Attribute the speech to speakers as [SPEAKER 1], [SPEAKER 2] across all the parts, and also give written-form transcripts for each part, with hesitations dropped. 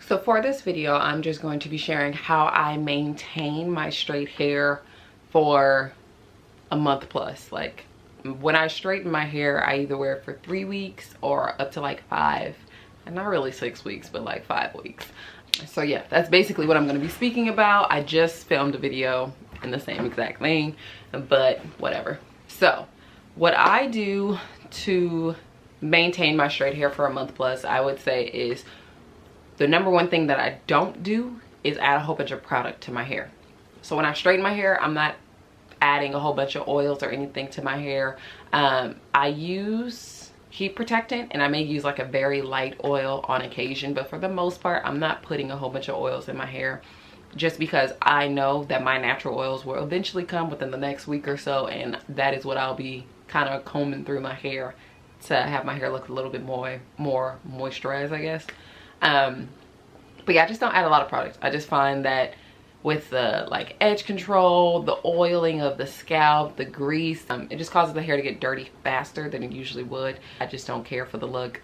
[SPEAKER 1] So for this video, I'm just going to be sharing how I maintain my straight hair for a month plus. Like when I straighten my hair, I either wear it for 3 weeks or up to like 5, and not really 6 weeks, but like 5 weeks. So yeah, that's basically what I'm going to be speaking about. I just filmed a video in the same exact thing, but whatever. So what I do to maintain my straight hair for a month plus, I would say, is the number one thing that I don't do is add a whole bunch of product to my hair. So when I straighten my hair, I'm not adding a whole bunch of oils or anything to my hair. I use heat protectant, and I may use like a very light oil on occasion, but for the most part, I'm not putting a whole bunch of oils in my hair, just because I know that my natural oils will eventually come within the next week or so, and that is what I'll be kind of combing through my hair to have my hair look a little bit more moisturized, I guess. But yeah, I just don't add a lot of products. I just find that with the like edge control, the oiling of the scalp, the grease, it just causes the hair to get dirty faster than it usually would. I just don't care for the look,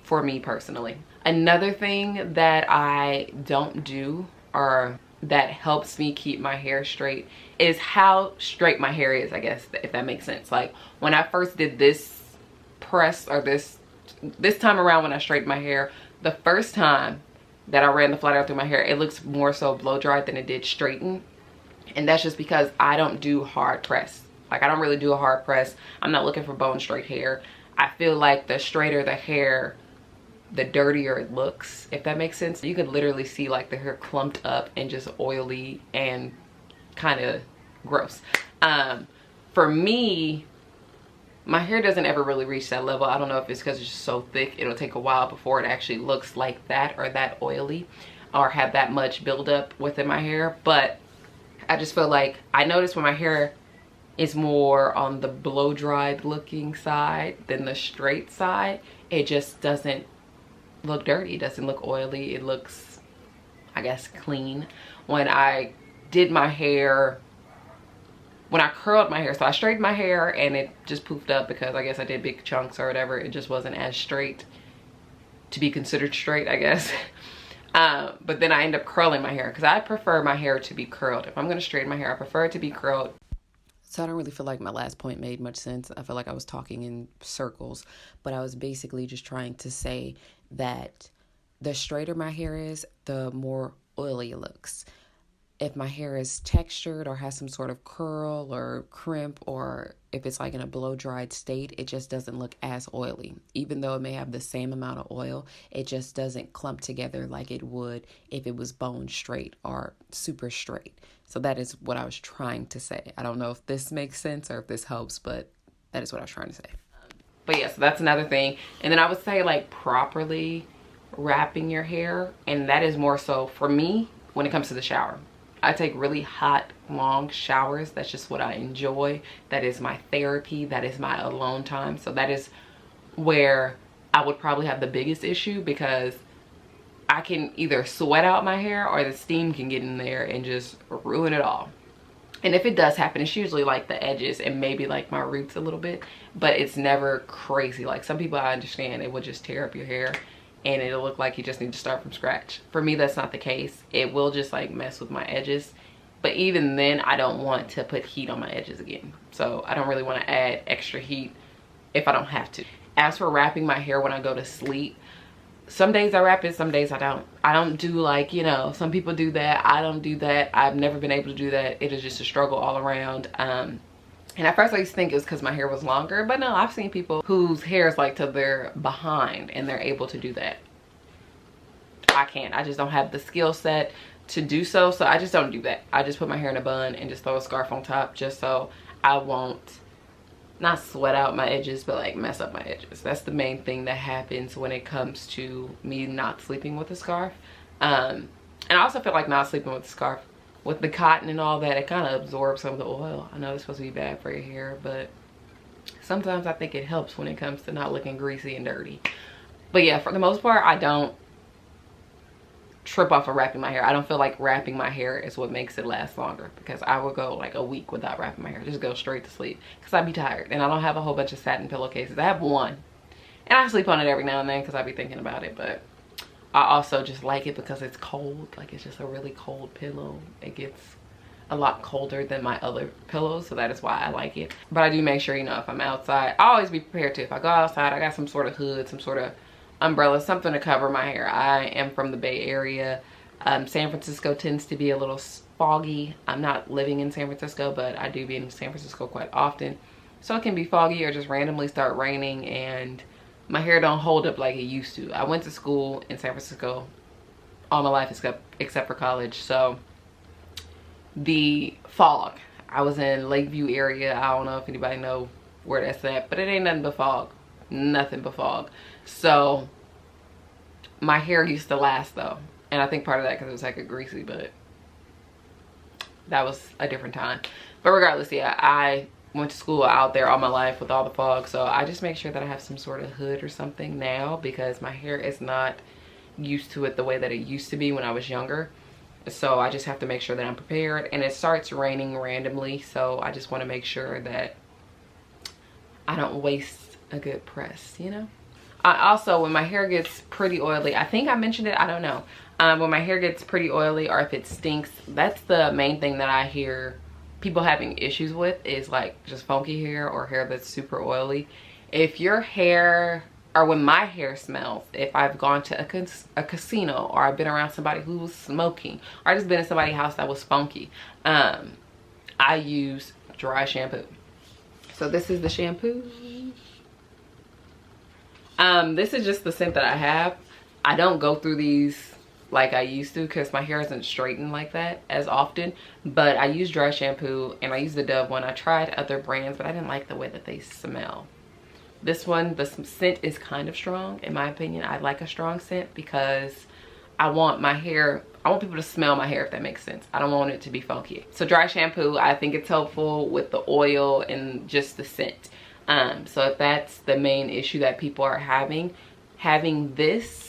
[SPEAKER 1] for me personally. Another thing that I don't do, or that helps me keep my hair straight, is how straight my hair is, I guess, if that makes sense. Like when I first did this press, or this time around when I straightened my hair, the first time that I ran the flat iron through my hair, it looks more so blow dried than it did straighten. And that's just because I don't do hard press. Like I don't really do a hard press. I'm not looking for bone straight hair. I feel like the straighter the hair, the dirtier it looks, if that makes sense. You could literally see like the hair clumped up and just oily and kind of gross. For me, my hair doesn't ever really reach that level. I don't know if it's because it's just so thick. It'll take a while before it actually looks like that, or that oily, or have that much buildup within my hair. But I just feel like, I notice when my hair is more on the blow dried looking side than the straight side, it just doesn't look dirty. It doesn't look oily. It looks, I guess, clean. When I did my hair, when I curled my hair, so I straightened my hair and it just poofed up because I guess I did big chunks or whatever. It just wasn't as straight to be considered straight, I guess. But then I end up curling my hair because I prefer my hair to be curled. If I'm going to straighten my hair, I prefer it to be curled. So I don't really feel like my last point made much sense. I feel like I was talking in circles, but I was basically just trying to say that the straighter my hair is, the more oily it looks. If my hair is textured or has some sort of curl or crimp, or if it's like in a blow dried state, it just doesn't look as oily. Even though it may have the same amount of oil, it just doesn't clump together like it would if it was bone straight or super straight. So that is what I was trying to say. I don't know if this makes sense or if this helps, but that is what I was trying to say. But yeah, so that's another thing. And then I would say like properly wrapping your hair, and that is more so for me when it comes to the shower. I take really hot, long showers. That's just what I enjoy. That is my therapy. That is my alone time. So that is where I would probably have the biggest issue, because I can either sweat out my hair or the steam can get in there and just ruin it all. And if it does happen, it's usually like the edges and maybe like my roots a little bit, but it's never crazy. Like some people, I understand, it will just tear up your hair and it'll look like you just need to start from scratch. For me, that's not the case. It will just like mess with my edges. But even then, I don't want to put heat on my edges again. So I don't really want to add extra heat if I don't have to. As for wrapping my hair when I go to sleep, some days I wrap it, some days I don't. I don't do like, you know, some people do that. I don't do that. I've never been able to do that. It is just a struggle all around. And at first I used to think it was because my hair was longer, but no, I've seen people whose hair is like to their behind and they're able to do that. I can't. I just don't have the skill set to do so, so I just don't do that. I just put my hair in a bun and just throw a scarf on top just so I won't, not sweat out my edges, but like mess up my edges. That's the main thing that happens when it comes to me not sleeping with a scarf. And I also feel like not sleeping with a scarf, with the cotton and all that, it kind of absorbs some of the oil. I know it's supposed to be bad for your hair, but sometimes I think it helps when it comes to not looking greasy and dirty. But yeah, for the most part, I don't trip off of wrapping my hair. I don't feel like wrapping my hair is what makes it last longer, because I will go like a week without wrapping my hair, just go straight to sleep, because I'd be tired. And I don't have a whole bunch of satin pillowcases. I have one and I sleep on it every now and then because I be thinking about it, but I also just like it because it's cold. Like, it's just a really cold pillow. It gets a lot colder than my other pillows, so that is why I like it. But I do make sure, you know, if I'm outside, I always be prepared to. If I go outside, I got some sort of hood, some sort of umbrella, something to cover my hair. I am from the Bay Area. San Francisco tends to be a little foggy. I'm not living in San Francisco, but I do be in San Francisco quite often. So it can be foggy or just randomly start raining, and my hair don't hold up like it used to. I went to school in San Francisco all my life except for college. So the fog, I was in Lakeview area. I don't know if anybody know where that's at, but it ain't nothing but fog. Nothing but fog. So my hair used to last though. And I think part of that because it was like a greasy, but that was a different time. But regardless, yeah, I went to school out there all my life with all the fog. So I just make sure that I have some sort of hood or something now because my hair is not used to it the way that it used to be when I was younger. So I just have to make sure that I'm prepared. And it starts raining randomly. So I just want to make sure that I don't waste a good press, you know? Also, when my hair gets pretty oily, I think I mentioned it, I don't know. When my hair gets pretty oily or if it stinks, that's the main thing that I hear people having issues with is like just funky hair or hair that's super oily. If your hair, or when my hair smells, if I've gone to a casino or I've been around somebody who was smoking or I just been in somebody's house that was funky, I use dry shampoo. So this is the shampoo. This is just the scent that I have. I don't go through these like I used to because my hair isn't straightened like that as often, but I use dry shampoo and I use the Dove one. I tried other brands, but I didn't like the way that they smell. This one, the scent is kind of strong in my opinion. I like a strong scent because I want my hair, I want people to smell my hair, if that makes sense. I don't want it to be funky. So dry shampoo, I think it's helpful with the oil and just the scent. So if that's the main issue that people are having this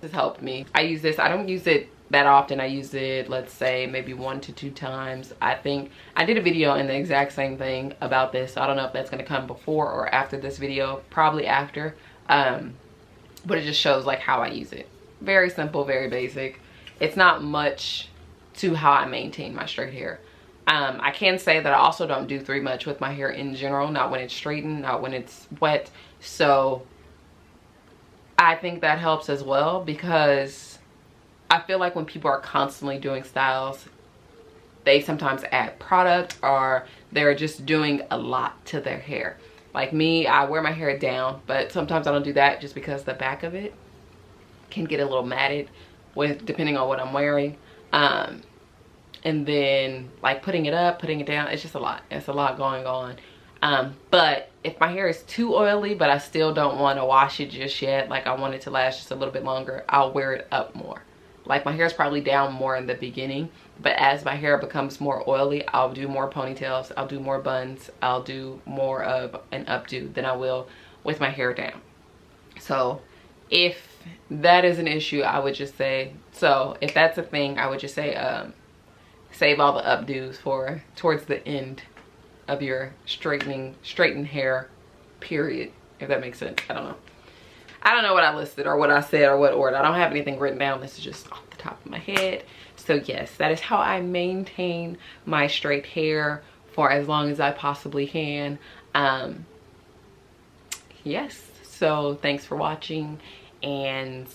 [SPEAKER 1] has helped me. I use this, I don't use it that often. I use it, let's say maybe 1 to 2 times. I think I did a video in the exact same thing about this. So I don't know if that's going to come before or after this video, probably after. But it just shows like how I use it. Very simple, very basic. It's not much to how I maintain my straight hair. I can say that I also don't do too much with my hair in general, not when it's straightened, not when it's wet. So I think that helps as well because I feel like when people are constantly doing styles, they sometimes add product or they're just doing a lot to their hair. Like me, I wear my hair down, but sometimes I don't do that just because the back of it can get a little matted with depending on what I'm wearing. And then like putting it up, putting it down, it's just a lot. It's a lot going on. But if my hair is too oily, but I still don't want to wash it just yet, like I want it to last just a little bit longer, I'll wear it up more. Like my hair is probably down more in the beginning, but as my hair becomes more oily, I'll do more ponytails, I'll do more buns, I'll do more of an updo than I will with my hair down. So if that is an issue, I would just say, so if that's a thing, I would just say save all the updos for towards the end of your straightened hair period, if that makes sense. I don't know what I listed or what I said or what order. I don't have anything written down. This is just off the top of my head. So yes, that is how I maintain my straight hair for as long as I possibly can. Yes, so thanks for watching and